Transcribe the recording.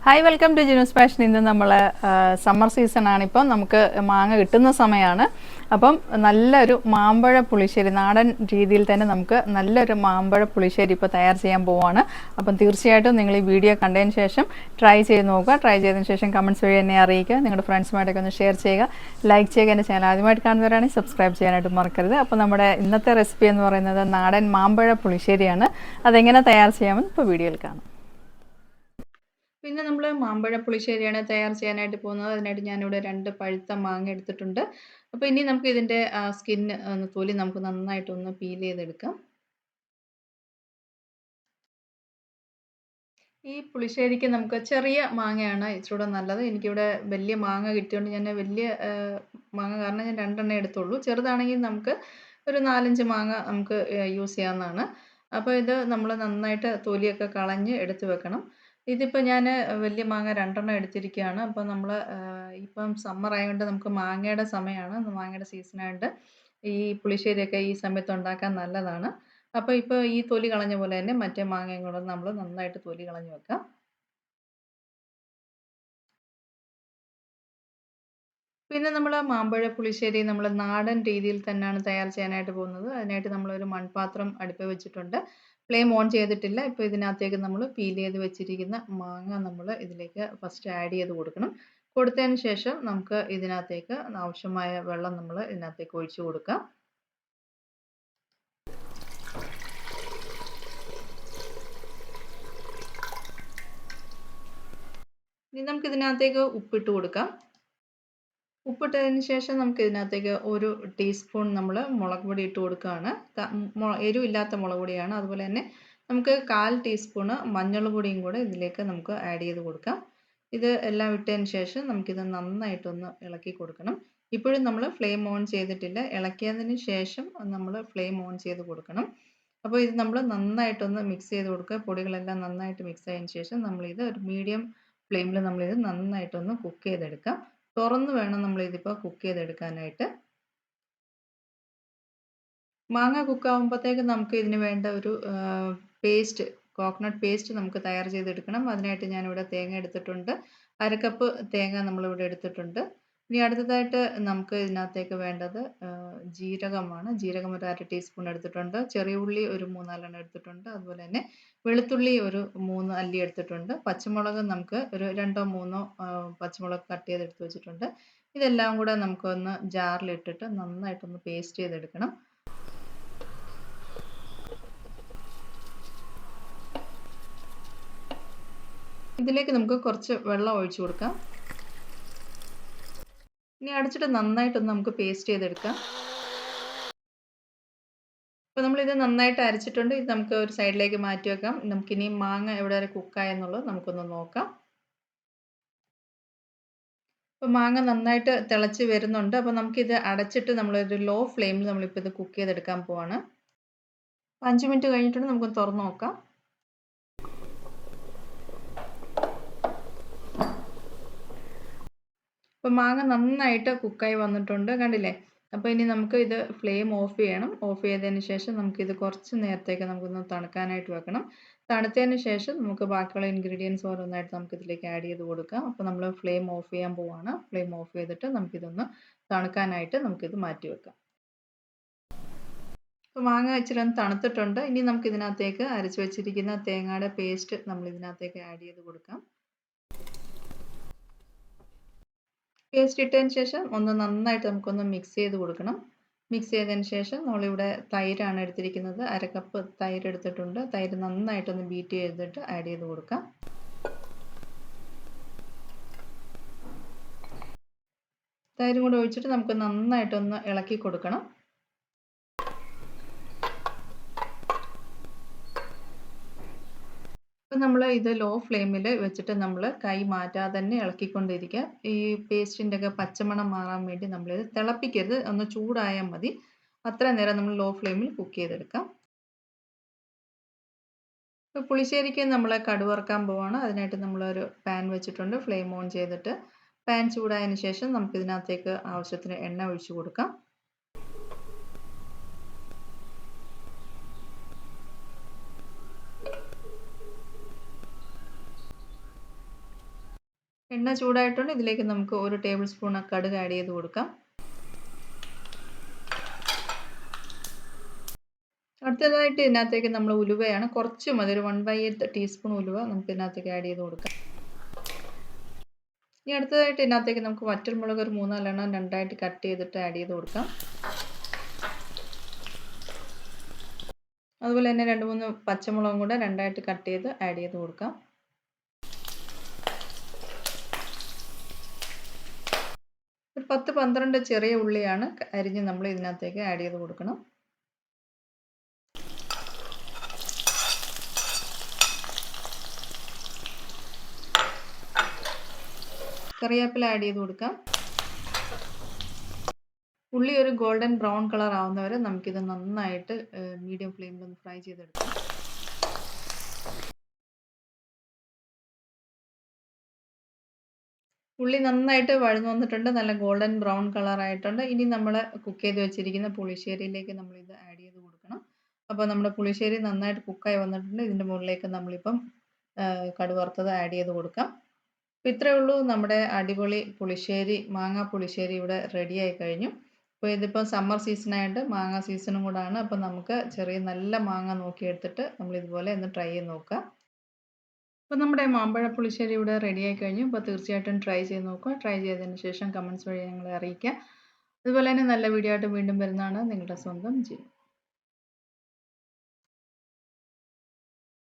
Hi welcome to Jinu's passion. ഇന്ന് നമ്മൾ summer സീസണാണ്. ഇപ്പം നമുക്ക് മാങ്ങ കിട്ടുന്ന സമയമാണ്. അപ്പം നല്ലൊരു മാമ്പഴ പുളിശ്ശേരി, നാടൻ രീതിയിൽ തന്നെ നമുക്ക് നല്ലൊരു മാമ്പഴ പുളിശ്ശേരി ഇപ്പോൾ തയ്യാർ ചെയ്യാൻ പോവുകയാണ്. അപ്പം തീർച്ചയായിട്ടും നിങ്ങൾ ഈ വീഡിയോ കണ്ടതിന് ശേഷം ട്രൈ ചെയ്ത് നോക്കുക. ട്രൈ ചെയ്തതിന് ശേഷം കമൻറ്റ്സ് വഴി എന്നെ അറിയിക്കുക. നിങ്ങളുടെ ഫ്രണ്ട്സുമായിട്ടൊക്കെ ഒന്ന് ഷെയർ ചെയ്യുക, ലൈക്ക് ചെയ്യുക. എൻ്റെ ചാനൽ ആദ്യമായിട്ട് കാണുന്നവരാണെങ്കിൽ സബ്സ്ക്രൈബ് ചെയ്യാനായിട്ട് മറക്കരുത്. അപ്പോൾ നമ്മുടെ ഇന്നത്തെ റെസിപ്പി എന്ന് പറയുന്നത് നാടൻ മാമ്പഴ പുളിശ്ശേരിയാണ്. അതെങ്ങനെ തയ്യാർ ചെയ്യാമെന്ന് ഇപ്പോൾ വീഡിയോയിൽ കാണാം. പിന്നെ നമ്മൾ മാമ്പഴ പുളിശ്ശേരിയാണ് തയ്യാർ ചെയ്യാനായിട്ട് പോകുന്നത്. അതിനായിട്ട് ഞാനിവിടെ 2 പഴുത്ത മാങ്ങ എടുത്തിട്ടുണ്ട്. അപ്പോൾ ഇനി നമുക്ക് ഇതിൻ്റെ സ്കിന്ന് തൊലി നമുക്ക് നന്നായിട്ടൊന്ന് പീൽ ചെയ്തെടുക്കാം. ഈ പുളിശ്ശേരിക്ക് നമുക്ക് ചെറിയ മാങ്ങയാണ് ഇച്ചിരൂടെ നല്ലത്. എനിക്കിവിടെ വലിയ മാങ്ങ കിട്ടിയതുകൊണ്ട് ഞാൻ വലിയ മാങ്ങ കാരണം ഞാൻ 2 എണ്ണേ എടുത്തുള്ളൂ. ചെറുതാണെങ്കിൽ നമുക്ക് ഒരു 4, 5 മാങ്ങ നമുക്ക് യൂസ് ചെയ്യാവുന്നതാണ്. അപ്പോൾ ഇത് നമ്മൾ നന്നായിട്ട് തൊലിയൊക്കെ കളഞ്ഞ് എടുത്ത് വെക്കണം. ഇതിപ്പോൾ ഞാൻ വലിയ മാങ്ങ 2 എണ്ണം എടുത്തിരിക്കുകയാണ്. അപ്പോൾ നമ്മൾ ഇപ്പം സമ്മർ ആയതുകൊണ്ട് നമുക്ക് മാങ്ങയുടെ സമയമാണ്. മാങ്ങയുടെ സീസണായതുകൊണ്ട് ഈ പുളിശ്ശേരിയൊക്കെ ഈ സമയത്ത് ഉണ്ടാക്കാൻ നല്ലതാണ്. അപ്പോൾ ഇപ്പോൾ ഈ തൊലി കളഞ്ഞ പോലെ തന്നെ മറ്റേ മാങ്ങയും കൂടെ നമ്മൾ നന്നായിട്ട് തൊലി കളഞ്ഞ് വെക്കാം. പിന്നെ നമ്മൾ മാമ്പഴ പുളിശ്ശേരി നമ്മൾ നാടൻ രീതിയിൽ തന്നെയാണ് തയ്യാർ ചെയ്യാനായിട്ട് പോകുന്നത്. അതിനായിട്ട് നമ്മളൊരു മൺപാത്രം അടുപ്പിൽ വെച്ചിട്ടുണ്ട്. ഫ്ലെയിം ഓൺ ചെയ്തിട്ടില്ല. ഇപ്പോൾ ഇതിനകത്തേക്ക് നമ്മൾ പീൽ ചെയ്ത് വെച്ചിരിക്കുന്ന മാങ്ങ നമ്മൾ ഇതിലേക്ക് ഫസ്റ്റ് ആഡ് ചെയ്ത് കൊടുക്കണം. കൊടുത്തതിന് ശേഷം നമുക്ക് ഇതിനകത്തേക്ക് ആവശ്യമായ വെള്ളം നമ്മൾ ഇതിനകത്തേക്ക് ഒഴിച്ചു കൊടുക്കാം. ഇനി നമുക്ക് ഇതിനകത്തേക്ക് ഉപ്പിട്ട് കൊടുക്കാം. ഉപ്പിട്ടതിന് ശേഷം നമുക്ക് ഇതിനകത്തേക്ക് 1 ടീസ്പൂൺ നമ്മൾ മുളക് പൊടി ഇട്ട് കൊടുക്കുകയാണ്. എരിവില്ലാത്ത മുളക് പൊടിയാണ്. അതുപോലെ തന്നെ നമുക്ക് 1/4 ടീസ്പൂണ് മഞ്ഞൾ പൊടിയും കൂടെ ഇതിലേക്ക് നമുക്ക് ആഡ് ചെയ്ത് കൊടുക്കാം. ഇത് എല്ലാം ഇട്ടതിന് ശേഷം നമുക്കിത് നന്നായിട്ടൊന്ന് ഇളക്കി കൊടുക്കണം. ഇപ്പോഴും നമ്മൾ ഫ്ലെയിം ഓൺ ചെയ്തിട്ടില്ല. ഇളക്കിയതിന് ശേഷം നമ്മൾ ഫ്ലെയിം ഓൺ ചെയ്ത് കൊടുക്കണം. അപ്പോൾ ഇത് നമ്മൾ നന്നായിട്ടൊന്ന് മിക്സ് ചെയ്ത് കൊടുക്കുക. പൊടികളെല്ലാം നന്നായിട്ട് മിക്സ് ആയതിന് ശേഷം നമ്മളിത് ഒരു മീഡിയം ഫ്ലെയിമിൽ നമ്മളിത് നന്നായിട്ടൊന്ന് കുക്ക് ചെയ്തെടുക്കാം. തുറന്ന് വേണം നമ്മളിതിപ്പോൾ കുക്ക് ചെയ്തെടുക്കാനായിട്ട്. മാങ്ങ കുക്കാവുമ്പോഴത്തേക്ക് നമുക്ക് ഇതിന് വേണ്ട ഒരു പേസ്റ്റ്, കോക്കനട്ട് പേസ്റ്റ് നമുക്ക് തയ്യാർ ചെയ്തെടുക്കണം. അതിനായിട്ട് ഞാനിവിടെ തേങ്ങ എടുത്തിട്ടുണ്ട്. 1/2 കപ്പ് തേങ്ങ നമ്മളിവിടെ എടുത്തിട്ടുണ്ട്. ഇനി അടുത്തതായിട്ട് നമുക്ക് ഇതിനകത്തേക്ക് വേണ്ടത് ജീരകമാണ്. ജീരകം ഒരു 1/2 ടീസ്പൂൺ എടുത്തിട്ടുണ്ട്. ചെറിയ ഉള്ളി ഒരു 3, 4 എണ്ണം എടുത്തിട്ടുണ്ട്. അതുപോലെ തന്നെ വെളുത്തുള്ളി ഒരു 3 അല്ലി എടുത്തിട്ടുണ്ട്. പച്ചമുളക് നമുക്ക് ഒരു 2, 3 പച്ചമുളക് കട്ട് ചെയ്ത് എടുത്ത് വെച്ചിട്ടുണ്ട്. ഇതെല്ലാം കൂടെ നമുക്കൊന്ന് ജാറിലിട്ടിട്ട് നന്നായിട്ടൊന്ന് പേസ്റ്റ് ചെയ്തെടുക്കണം. ഇതിലേക്ക് നമുക്ക് കുറച്ച് വെള്ളം ഒഴിച്ചു കൊടുക്കാം. ഇനി അടച്ചിട്ട് നന്നായിട്ടൊന്ന് നമുക്ക് പേസ്റ്റ് ചെയ്തെടുക്കാം. അപ്പോൾ നമ്മളിത് നന്നായിട്ട് അരച്ചിട്ടുണ്ട്. ഇത് നമുക്ക് ഒരു സൈഡിലേക്ക് മാറ്റി വെക്കാം. നമുക്കിനി മാങ്ങ എവിടെ വരെ കുക്കായെന്നുള്ളത് നമുക്കൊന്ന് നോക്കാം. അപ്പോൾ മാങ്ങ നന്നായിട്ട് തിളച്ച് വരുന്നുണ്ട്. അപ്പോൾ നമുക്കിത് അടച്ചിട്ട് നമ്മളൊരു ലോ ഫ്ലെയിമിൽ നമ്മളിപ്പോൾ ഇത് കുക്ക് ചെയ്തെടുക്കാൻ പോവാണ്. 5 മിനിറ്റ് കഴിഞ്ഞിട്ടുണ്ട്. നമുക്കൊന്ന് തുറന്ന് നോക്കാം. അപ്പോൾ മാങ്ങ നന്നായിട്ട് കുക്കായി വന്നിട്ടുണ്ട്. കണ്ടില്ലേ? അപ്പോൾ ഇനി നമുക്ക് ഇത് ഫ്ലെയിം ഓഫ് ചെയ്യണം. ഓഫ് ചെയ്തതിന് ശേഷം നമുക്കിത് കുറച്ച് നേരത്തേക്ക് നമുക്കൊന്ന് തണുക്കാനായിട്ട് വെക്കണം. തണുത്തതിന് ശേഷം നമുക്ക് ബാക്കിയുള്ള ഇൻഗ്രീഡിയൻസ് ഓരോന്നായിട്ട് നമുക്കിതിലേക്ക് ആഡ് ചെയ്ത് കൊടുക്കാം. അപ്പോൾ നമ്മൾ ഫ്ലെയിം ഓഫ് ചെയ്യാൻ പോവാണ്. ഫ്ലെയിം ഓഫ് ചെയ്തിട്ട് നമുക്കിതൊന്ന് തണുക്കാനായിട്ട് നമുക്കിത് മാറ്റി വെക്കാം. അപ്പോൾ മാങ്ങ ഇച്ചിരി ഒന്ന് തണുത്തിട്ടുണ്ട്. ഇനി നമുക്കിതിനകത്തേക്ക് അരച്ച് വെച്ചിരിക്കുന്ന തേങ്ങയുടെ പേസ്റ്റ് നമ്മളിതിനകത്തേക്ക് ആഡ് ചെയ്ത് കൊടുക്കാം. പേസ്റ്റ് ഇട്ടതിന് ശേഷം ഒന്ന് നന്നായിട്ട് നമുക്കൊന്ന് മിക്സ് ചെയ്ത് കൊടുക്കണം. മിക്സ് ചെയ്തതിന് ശേഷം നമ്മളിവിടെ തൈരാണ് എടുത്തിരിക്കുന്നത്. 1/2 കപ്പ് തൈര് എടുത്തിട്ടുണ്ട്. തൈര് നന്നായിട്ടൊന്ന് ബീറ്റ് ചെയ്തിട്ട് ആഡ് ചെയ്ത് കൊടുക്കാം. തൈരും കൂടെ ഒഴിച്ചിട്ട് നമുക്ക് നന്നായിട്ടൊന്ന് ഇളക്കി കൊടുക്കണം. അപ്പോൾ നമ്മൾ ഇത് ലോ ഫ്ലെയിമിൽ വെച്ചിട്ട് നമ്മൾ കൈ മാറ്റാതെ തന്നെ ഇളക്കിക്കൊണ്ടിരിക്കുക. ഈ പേസ്റ്റിൻ്റെ ഒക്കെ പച്ചമണം മാറാൻ വേണ്ടി നമ്മളിത് തിളപ്പിക്കരുത്. ഒന്ന് ചൂടായാൽ മതി. അത്രയും നേരം നമ്മൾ ലോ ഫ്ലെയിമിൽ കുക്ക് ചെയ്തെടുക്കാം. ഇപ്പോൾ പുളിശ്ശേരിക്ക് നമ്മൾ കടുക് വറുക്കാൻ പോവാണ്. അതിനായിട്ട് നമ്മളൊരു പാൻ വെച്ചിട്ടുണ്ട്. ഫ്ലെയിം ഓൺ ചെയ്തിട്ട് പാൻ ചൂടായതിന് ശേഷം നമുക്കിതിനകത്തേക്ക് ആവശ്യത്തിന് എണ്ണ ഒഴിച്ചു കൊടുക്കാം. എണ്ണ ചൂടായിട്ടുണ്ട്. ഇതിലേക്ക് നമുക്ക് 1 ടേബിൾ സ്പൂൺ കടുക് ആഡ് ചെയ്ത് കൊടുക്കാം. അടുത്തതായിട്ട് ഇതിനകത്തേക്ക് നമ്മൾ ഉലുവയാണ്, കുറച്ച് മതി, ഒരു 1/8 ടീസ്പൂൺ ഉലുവ നമുക്ക് ഇതിനകത്തേക്ക് ആഡ് ചെയ്ത് കൊടുക്കാം. ഇനി അടുത്തതായിട്ട് ഇതിനകത്തേക്ക് നമുക്ക് വറ്റൽമുളക് ഒരു 3-4 എണ്ണം രണ്ടായിട്ട് കട്ട് ചെയ്തിട്ട് ആഡ് ചെയ്ത് കൊടുക്കാം. അതുപോലെ തന്നെ 2-3 പച്ചമുളകും കൂടെ രണ്ടായിട്ട് കട്ട് ചെയ്ത് ആഡ് ചെയ്ത് കൊടുക്കാം. ഒരു 10-12 ചെറിയ ഉള്ളിയാണ് അരിഞ്ഞ് നമ്മൾ ഇതിനകത്തേക്ക് ആഡ് ചെയ്ത് കൊടുക്കണം. കറിവേപ്പില ആഡ് ചെയ്ത് കൊടുക്കാം. ഉള്ളി ഒരു ഗോൾഡൻ ബ്രൗൺ കളർ ആവുന്നവരെ നമുക്കിത് നന്നായിട്ട് മീഡിയം ഫ്ലെയിമിൽ ഒന്ന് ഫ്രൈ ചെയ്തെടുക്കാം. ഉള്ളി നന്നായിട്ട് വഴന്നു വന്നിട്ടുണ്ട്, നല്ല ഗോൾഡൻ ബ്രൗൺ കളർ ആയിട്ടുണ്ട്. ഇനി നമ്മൾ കുക്ക് ചെയ്ത് വെച്ചിരിക്കുന്ന പുളിശ്ശേരിയിലേക്ക് നമ്മളിത് ആഡ് ചെയ്ത് കൊടുക്കണം. അപ്പോൾ നമ്മുടെ പുളിശ്ശേരി നന്നായിട്ട് കുക്കായി വന്നിട്ടുണ്ട്. ഇതിൻ്റെ മുകളിലേക്ക് നമ്മളിപ്പം കടുക് വറുത്തത് ആഡ് ചെയ്ത് കൊടുക്കാം. അപ്പോൾ ഇത്രയേ ഉള്ളൂ, നമ്മുടെ അടിപൊളി പുളിശ്ശേരി, മാങ്ങാ പുളിശ്ശേരി ഇവിടെ റെഡിയായി കഴിഞ്ഞു. അപ്പോൾ ഇതിപ്പോൾ സമ്മർ സീസണായിട്ട് മാങ്ങ സീസണും കൂടാണ്. അപ്പോൾ നമുക്ക് ചെറിയ നല്ല മാങ്ങ നോക്കിയെടുത്തിട്ട് നമ്മളിതുപോലെ ഒന്ന് ട്രൈ ചെയ്ത് നോക്കുക. അപ്പോൾ നമ്മുടെ മാമ്പഴ പുളിശ്ശേരി ഇവിടെ റെഡിയായി കഴിഞ്ഞു. അപ്പോൾ തീർച്ചയായിട്ടും ട്രൈ ചെയ്ത് നോക്കുക. ട്രൈ ചെയ്തതിന് ശേഷം കമൻറ്റ്സ് വഴി ഞങ്ങളെ അറിയിക്കുക. അതുപോലെ തന്നെ നല്ല വീഡിയോ ആയിട്ട് വീണ്ടും വരുന്നതാണ് നിങ്ങളുടെ സ്വന്തം ജിനു.